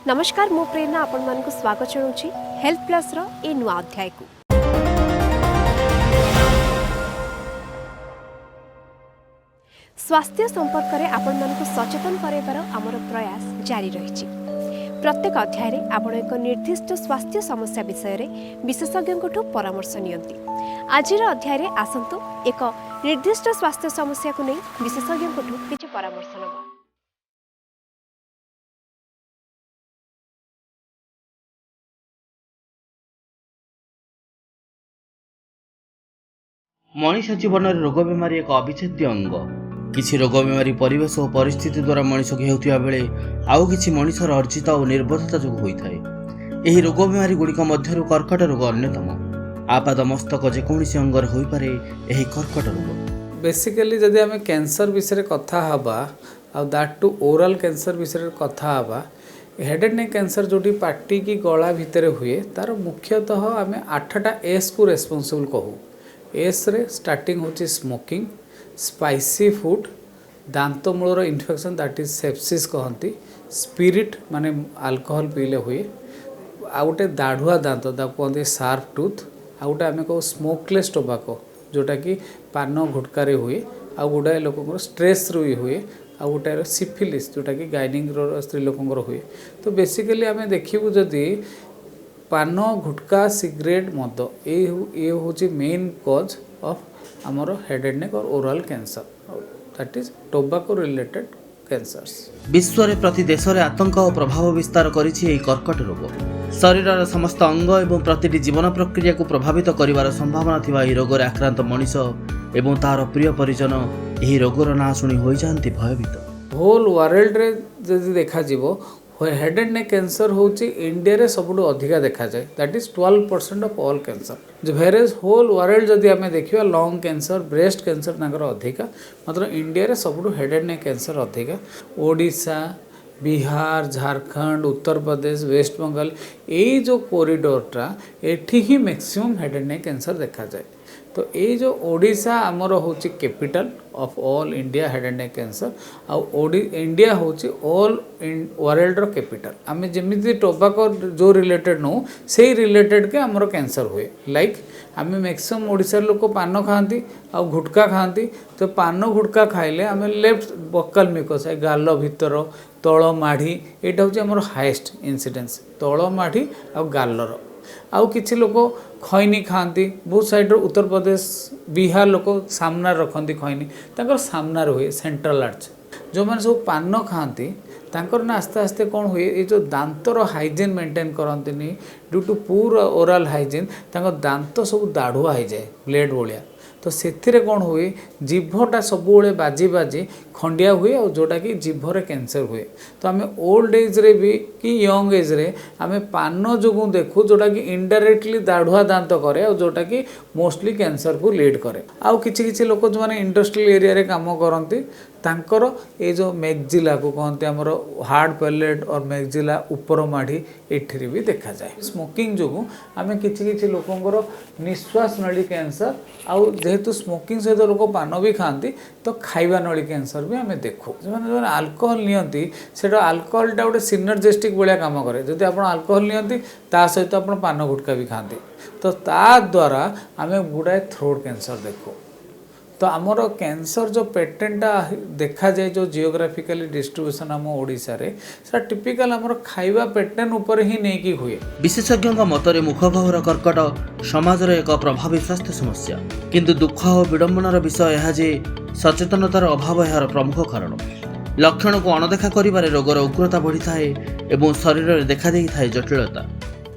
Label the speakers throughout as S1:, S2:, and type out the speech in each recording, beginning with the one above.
S1: नमस्कार मो प्रेरणा आपण मानक स्वागत जनाऊँ हेल्थ प्लस रो ए नुआ अध्याय को। स्वास्थ्य संपर्क में आपण मानक सचेतन कराइबार आमर प्रयास जारी रही। प्रत्येक अध्याय रे आपण एक निर्दिष्ट स्वास्थ्य समस्या विषय में विशेषज्ञ परामर्श नियंती। आजिर अध्याय रे आसंतु एक निर्दिष्ट स्वास्थ्य समस्या को नहीं विशेषज्ञ किछि परामर्श नबा।
S2: मनीष जीवन में रोग बीमारी एक अविच्छेद्य अंग। किसी रोग बीमारी परिवेश और परिस्थिति द्वारा मनीष की होता बेले आउ किसी मनीषर अर्जित और निर्बोधता जो होता है। यही रोग बीमारी गुड़िक मध्य कर्कट रोग अन्यतम। आपाद मस्तक जेकोसी अंगर हो पारे यही कर्कट रोग।
S3: बेसिकली जदि आम कैंसर विषय कथा हवा दैट टू ओरल कैंसर विषय कथा हवा हेड एंड नेक कैंसर जोटी पार्टी की गला भितर हुए तार मुख्यतः आम 8टा एस को रेस्पॉन्सिबल कहू। एस रे स्टार्टिंग होची स्मोकिंग, स्पाइसी फूड, दांत मूलर इन्फेक्शन दैट इज सेप्सिस कहती, स्पिरिट माने अल्कोहल पीले हुए, आ गोटे दाढ़ुआ दांत कहते शार्प टूथ, आ गोटे आम कह स्मोकलेस टोबाको जोटा कि पान गुटकार हुए, आ गुड़ाए लोक स्ट्रेस भी हुए, आ गोटे सिफिलिस जोटा कि गाइनिंग स्त्री लोकंर हुए। तो बेसिकली आम देखू जदि पान गुटका सिगरेट मद ये हूँ मेन कज ऑफ आमर हेड एंड नेक और oral cancer that is tobacco related cancers.
S2: विश्व रे प्रति देश रे आतंक और प्रभाव विस्तार करिछि एही कर्कट रोग। शरीर समस्त अंग एवं प्रतिटी जीवन प्रक्रिया को प्रभावित करिवार संभावना थिबा एही रोग रे आक्रांत मनीष एवं तार प्रिय परिजन एही रोगर ना शुणी होई जांती भयभीत।
S3: होल वर्ल्ड रे जदि देखा जिवो हेड एंड नेक कैंसर हूँ इंडिया रे सबुठु अधिका देखा जाए that is 12% of all cancer. वेरेज होल वर्ल्ड जदि आम देखा लंग कैंसर ब्रेस्ट कैंसर तांकर अधिका, मात्र इंडिया रे सबुठु हेड एंड नेक कैंसर अधिका। ओडिशा, बिहार, झारखंड, उत्तर प्रदेश, वेस्ट बंगाल ये जो कॉरिडोरटा एठी ही maximum head and neck cancer देखा जाए। तो ये जो ओडिशा आमर हूँ capital of all India head and neck cancer India हूँ ऑल वर्ल्ड रो कैपिटल। आम जमी टोबाको जो रिलेटेड नौ से रिलेटेड के आमर कैंसर हुए। लाइक आम मैक्सिमम ओडिशा लोक पान खाती आ गुटका खाती। तो पान गुटका खाइले आम लेफ्ट बकल मिकस गाल भितर तल माढ़ी यहाँ हूँ आमर हाएस्ट इनसीडेंस तल माढ़ी आ गालर। आउ किछि लोक खैनी खाती बहुत साइड उत्तर प्रदेश बिहार लोक सामना रखती खैनी तांकर सामना हुए सेंट्रल आर्च। जो मैंने सब पान खाती तांकर ना आस्ते आस्ते कौन हुए ये जो दांतर हाइजीन मेंटेन करती due to poor oral hygiene तांकर दांत सब दाढ़ुआ हो जाए ब्लेड भाया। तो से कौन हुए जीभटा सबुले बाजी बाजी खंडिया हुए और जोटा कि जीभरे कैंसर हुए। तो आम ओल्ड एज रे भी कि यंग एज रे आम पान जो देखू जोटा कि इनडायरेक्टली दाढ़ुआ दांत करे और जोटा कि मोस्टली कैंसर को लीड करे। आउ किछि लोक जो मैंने इंडस्ट्रियल एरिया रे काम करती तांकर ये जो मैगजिला को कहते आमर हार्ड पैलेट और मैगजिला ऊपर माढ़ी एठी भी देखा जाए। स्मोकिंग जो आम किछि लोकंर निश्वास नली कैंसर आउ जेहेतु स्मोकिंग सहित लोक पान भी खाती तो खाइबा नली कैंसर भी आम देखू। जो अल्कोहल नियंती सेटा अल्कोहलटा गोटे सिनर्जेस्टिक भाया काम करे। जदि आप अल्कोहल नियंती ता सहित आप पान गुटका भी खाती तो ता द्वारा आम गुड़ाए थ्रोट कैंसर देखू। तो आमर कैंसर जो पैटर्नटा देखा जाए जो जियोग्राफिकली डिस्ट्रीब्यूशन आम ओडिशा रे सा टिपिकल आमर खाइबा पैटर्न ऊपर ही नहीं की हुए।
S2: विशेषज्ञों मतरे मुखगह्वर कर्कट समाज रे एक प्रभावी स्वास्थ्य समस्या, किंतु दुख और विडंबनार विषय यह जे सचेतनतार अभाव यार प्रमुख कारण। लक्षण को अणदेखा करिबारे रोगर उग्रता बढ़ी थाए एवं शरीर रे देखा देई थाए जटिलता।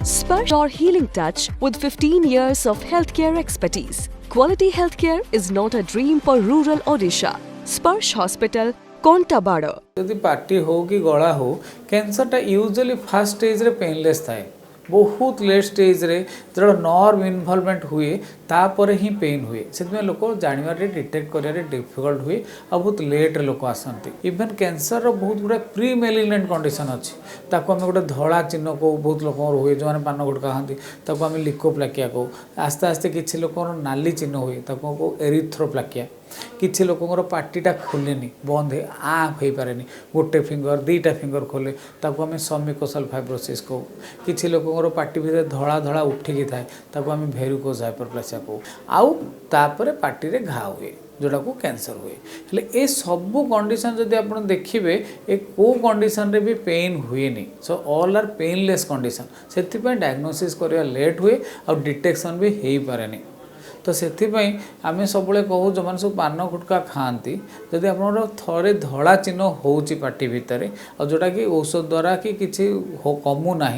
S4: Sparsh or Healing Touch with 15 years of healthcare expertise. Quality healthcare is not a dream for rural Odisha. Sparsh Hospital, Kontabada.
S3: यदि पार्टी हो कि गला हो कैंसरटा यूजुअली फर्स्ट स्टेज रे पेनलेस थाए। बहुत लेट स्टेज रे जो नर्व इनवॉल्वमेंट हुए तापर ही पेन हुए से लोक जानवर डिटेक्ट कर डिफिकल्ट हुए और बहुत लेट लोक आसती। इवेन कैंसर बहुत गुड़ा प्री मेलिग्नेंट कंडीशन अच्छी ताको आम गोटे धड़ा चिन्ह को बहुत लोक हुए जो मैंने पान गुटका खाती ताको आम लिकोप्लाकिया को आस्ते आस्ते किसी लोक नाली चिन्ह हुए ताको एरिथ्रोप्लाकिया किसी लोकंर पार्टीटा खोलेनि बंद हो पारे गोटे फिंगर दुईटा फिंगर खोले ताको आम समिकोसल फाइब्रोसिस कहू किसी लोकंर पार्टी भितर धड़ा धड़ा उठिकी थाए ताको आम भेरिकोज हाइपरप्लेसिया कहू आउ तापर पार्टी रे घा हुए जोटा को कैंसर हुए हेले ए सबू कंडीशन जदि आप देखिए ए को कंडीशन रे भी पेन हुए नहीं so all are painless condition से डायग्नोसिस करवा लेट हुए और डिटेक्शन भी हो पारे नहीं तो से आम सब कहूँ जो मैंने सब पान गुटका खाती जदि आप थे धड़ा चिन्ह हो पार्टी भितर और जोटा कि औषध द्वारा कि किसी कमु ना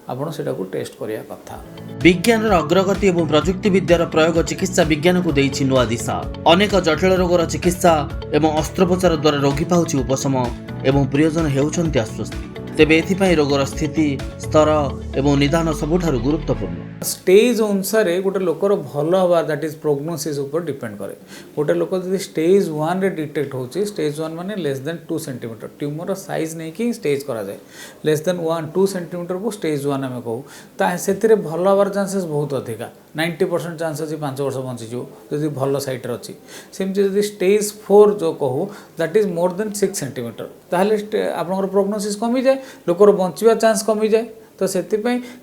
S3: आपड़ से टेस्ट करने कथा
S2: विज्ञान अग्रगति और प्रजुक्ति विद्यार प्रयोग चिकित्सा विज्ञान को देछि नुआ दिशा अनेक जटिल रोगर चिकित्सा एवं अस्त्रोपचार द्वारा रोगी पाउछि उपशम एवं प्रियजन हेउछन्ति आश्वस्ति तेबे एथिपाई रोगर स्थिति स्तर एवं निदान सबुठारु गुरुत्वपूर्ण
S3: स्टेज अनुसार गोटे लोकर भल हवा दैट इज प्रोग्नोसिस ऊपर डिपेंड करे गोटे लोक जब स्टेज 1 रे डिटेक्ट होची स्टेज 1 माने less than 2 centimetre tumour size नहीं कि स्टेज करा जाए लेस देन 1-2 सेंटीमीटर को स्टेज 1 आम कहू से भल हबार चांसेस बहुत अधिका 90% चांस अच्छी 5 वर्ष बंचीजो जदि भल सैट्रे अच्छी सेमती जदि स्टेज 4 जो कहू that is more than 6 centimetre ताहले आपनकर प्रोग्नोसिस कमी जाए लोकर बंचवा चांस कमी जाए तो से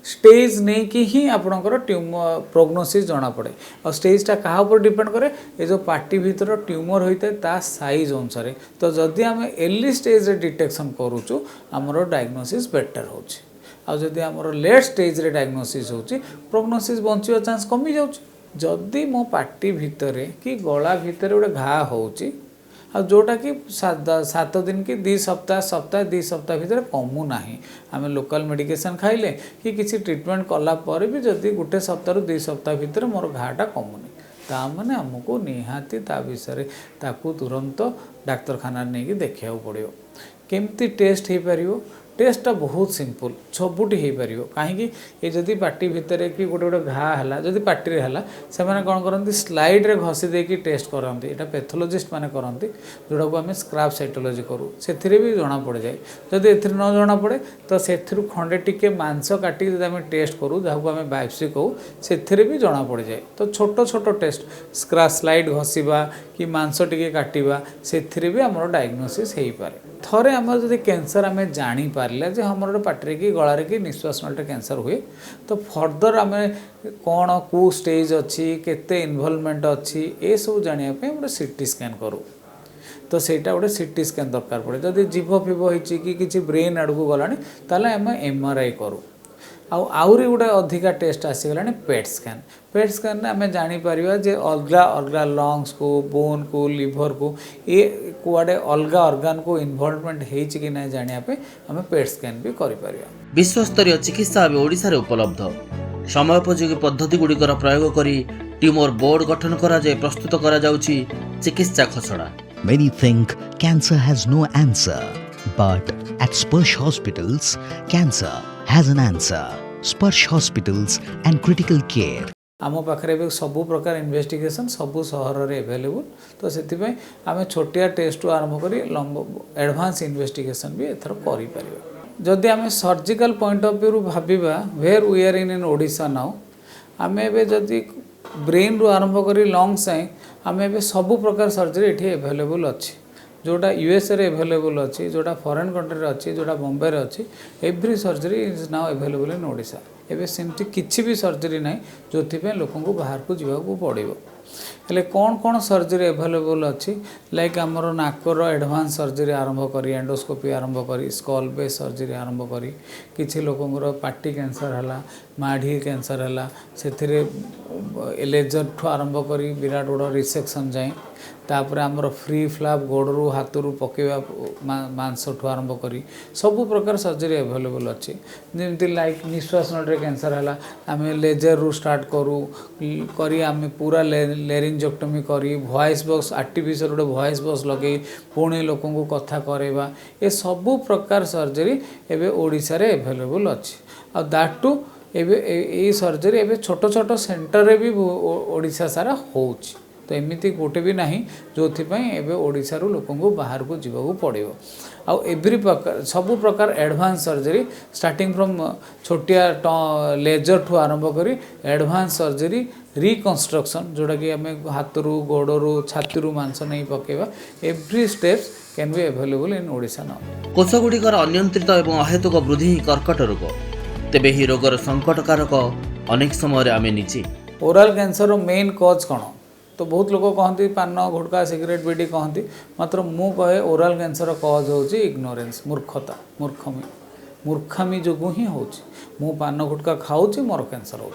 S3: स्टेज नहीं कि ही आपणकर ट्यूमर प्रोग्नोसिस जना पड़े और स्टेजटा क्या ऊपर डिपेंड करे ये जो पार्टी भीतर ट्यूमर होता है ता साइज अनुसार तो जदि आम अर्ली स्टेज रे डिटेक्शन करूचु आमर डायग्नोसिस बेटर होची आ जदि आमर लेट स्टेज रे डायग्नोसिस होची प्रोग्नोसिस बंचवा चांस कमी जाउची जदि मो पार्टी भितर कि गला भितर गोटे घा होची आ जोटा कि 7 दिन कि 2 सप्ताह 2 सप्ताह भितर कमु ना आम लोकल मेडिकेशन खाइले कि किसी ट्रीटमेंट कला पर भी जदि गोटे सप्ताह 2 सप्ताह भितर मोर घाटा कमुनी ता माने हमको निहाती ता विषय ताकू तुरंत डाक्तरखाना नहीं कि देखा पड़ो केमती टेस्ट हो पार टेस्टा बहुत सिंपल सबुटी हो पार कहीं ये जदि पार्टी भितर कि गोटे गोटे घा है जदि पार्टी रे है से कौन करती स्लाइड रे घसी देकी टेस्ट करती यहाँ पैथोलॉजिस्ट माने करती जोटा को आम स्क्रैब साइटोलॉजी करूँ से भी जना पड़ जाए जदि ए न जना पड़े तो से खंडे टिके मांस काटिक जब आम टेस्ट करूँ जहाँ को आम बायोप्सी कहू से भी जना पड़ जाए तो छोट छोट टेस्ट स्लाइड घसीबा कि मांस टिके काटिबा से भी आम डायग्नोसिस हो पारे थरे आम जदि कैंसर आम जानी पारे जे हमर पार्टी की गलार की निश्वास नलटे कैंसर हुए तो फर्दर आम कौन को स्टेज अच्छी केते इन्वॉल्वमेंट अच्छी ए सब जानिया पे गोटे सीटी स्कैन करूँ तो सेटा गोटे सीटी स्कैन दरकार पड़े जदि जीभ फिभ होती कि किसी ब्रेन आड़ को गलानी ताले आम MRI करूँ आउरी गोटे अधिका टेस्ट आसीगलानी पेट स्कैन आम जापर जे अलग अलग लंग्स को बोन को लिवर को ये कुआडे अलग ऑर्गन को इन्वॉल्वमेंट होती कि नहीं जानापे आम पेट स्कैन भी कर
S2: विश्वस्तरीय चिकित्सा अब ओडिशा रे उपलब्ध समयोपयोगी पद्धति गुड़िकर प्रयोग करी ट्यूमर बोर्ड गठन करा जाय प्रस्तुत करा जाउची चिकित्सा खसड़ा
S5: Many think cancer has no answer, but at Sparsh Hospitals, cancer has an answer. Sparsh Hospitals and Critical Care.
S3: आम पाखे भी सबू प्रकार इन्वेस्टिगेशन सबू सहर में एभेलेबल तो से आम छोटिया टेस्ट आरंभ कर एडवांस इन्वेस्टिगेशन भी एथर कर जदि आम सर्जिकल पॉइंट ऑफ व्यू भाविबा where we are in Odisha now आम ए जदि ब्रेन रु आरंभ कर लंग्स जाए आम ए सबू प्रकार सर्जरी ये एभेलेबल अच्छी जोटा USA रे एभेलेबल अच्छी जोटा फॉरेन कंट्री अच्छी जोटा बॉम्बे रे अच्छी every surgery is now available in Odisha एबे सेमती किछि भी सर्जरी नहीं जो लोक बाहर को जावाक पड़ो हेले कौन कौन सर्जरी एभेलेबल अच्छी लाइक आमर नाकर एडवांस सर्जरी आरंभ करी एंडोस्कोपी आरंभ करी स्कल बेस सर्जरी आरंभ करी किछि लोकंर पार्टी कैंसर है माढ़ी कैंसर है से लेजर ठू आरंभ करी विराट बड़ रिसेक्शन जाए तापर आमर फ्री फ्लैप गोड़ू हाथरू पकेवा मांस ठू आरंभ करी सबू प्रकार सर्जरी एभेलेबल अच्छी जमती लाइक निश्वास नलरे कैंसर है आम लेजर रू स्टार्ट करी आम पूरा लेरिंजोक्टोमी करी वॉइस बॉक्स आर्टिफिशियल गोटे वॉइस बॉक्स लगे पुणी लोक कथा करवा ये सबू प्रकार सर्जरी एवं ओडिशा रे एभेलेबल अच्छी आ दैट टू एवं सर्जरी एवं छोट छोट सेंटर रे भी ओडिशा सारा होउची तो एमती गोटे भी नहीं जो एवं ओडिशारू लोकंकु बाहर को जीवाकू पड़ो आउ एवरी प्रकार सबु प्रकार एडवांस सर्जरी स्टार्टिंग फ्रॉम छोटिया लेजर ठू आरंभ करी एडवांस सर्जरी रिकन्स्ट्रक्शन जोटा कि आम हाथरू गोड़रू छाती मांस नहीं पकेबा every steps can be available in Odisha now.
S2: कोषगुड़िकर अनियंत्रित एवं अहेतुक वृद्धि ही कर्कट रोग तेबे ही रोगर संकटकारक अनेक समय आम निजे
S3: ओराल कैंसर मेन कज कौन तो बहुत लोग कहते पान गुटका सिगरेट बीड़ी कहती मात्र मु कहे ओराल कैंसर कज हूँ इग्नोरेंस मूर्खता मूर्खामी जो ही हूँ मु पान गुटका खाऊँ मोर कैंसर हो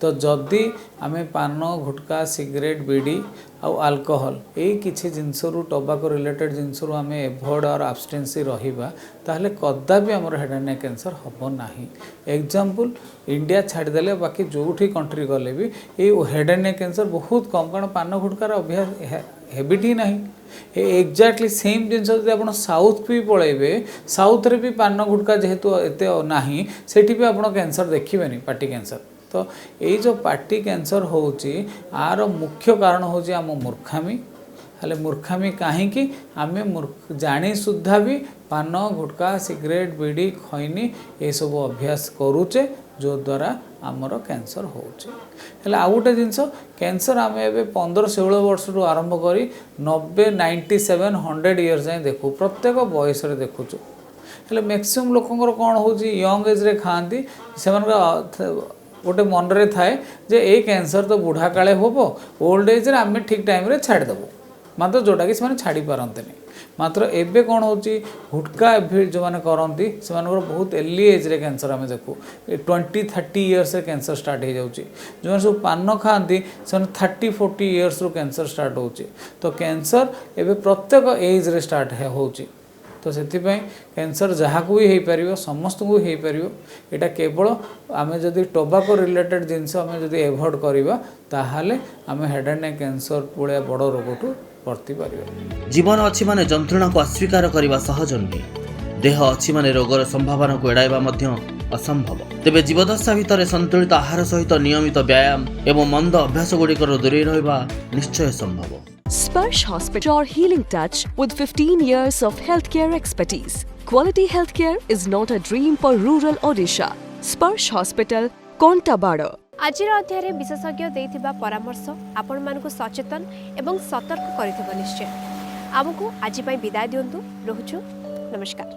S3: तो जदि आम पान गुटका सिगरेट बीड़ी आउ अल्कोहल यही किसी जिनसरू टोबाको रिलेटेड जिनसरू आम एभॉइड और आब्सटेंसी रहिबा ताहले कदापि आमर हेड एंड नेक कैंसर हबो नाही। एग्जांपल इंडिया छाड़देले बाकी जोठी कंट्री गले भी ये हेड एंड नेक कैंसर बहुत कम कारण पान गुटकार अभ्यास हैबिट ही नहीं एक्जाक्टली सेम जिन आप साउथ भी पलैबे साउथ रे भी पान गुटका जेहेतु एत नहीं सेठी भी आप कैंसर देखिए पार्टी कैंसर तो यही जो पार्टी कैंसर होची आर मुख्य कारण होची आम मूर्खामी हेले मूर्खामी कहीं आम जानी सुद्धा भी पान गुटका सिगरेट बीड़ी खैनी ये सब अभ्यास करुचे जो द्वारा आमर कैंसर होचे। हेले आउ गोटे जिनस कैंसर आम ए 15-16 वर्ष आरंभ करी 90-97-100 इयर्स जाए देखू प्रत्येक बयस देखुचु हेले मैक्सिमम लोकंर कौन हो यंग एज रे खाती से गोटे मनरे थाए जे ए कैंसर तो बुढ़ा काले हम ओल्ड एज रे आम ठीक टाइम रे छाड़देबू मात्र जोटा कि से छाड़ी पारते मात्र एबे कौन हो गुटका जो मैंने करती से बहुत अर्ली एज रे कैंसर आम देखू 20-30 इयर्स रे कैंसर स्टार्ट हो जाऊँगी जो मैंने सब पान खाती से 30-40 इयर्स रु कैंसर स्टार्ट हो तो कैंसर एबे प्रत्येक एज रे स्टार्ट हो तो से कैंसर जहाँ को भी हो पार समस्त को हो पार यहाँ केवल आम जदि टोबाको रिलेटेड जिनस आम जदि एभॉइड करवा ताहले आम हेड एंड नेक कैंसर भाया बड़ रोग वर्ती पार।
S2: जीवन अच्छी माने जंत्रणा को अस्वीकार करने सहज नुहे देह अच्छी माने रोगर संभावना को एड़ाइबा मध्य असंभव तेबे जीवदशा भितर संतुलित आहार सहित नियमित व्यायाम एवं मंद अभ्यास गुड़िकर दूरे रहिबा निश्चय संभव।
S4: Sparsh Hospital, your healing touch with 15 years of healthcare expertise. Quality healthcare is not a dream for rural Odisha. Sparsh Hospital, Kontabada.
S1: आजिर अध्याय विशेषज्ञ देथिबा परामर्श आपण मानकु सचेतन एवं सतर्क करिथिबो निश्चय। आमको आज विदाय दियंतु रहुछु नमस्कार।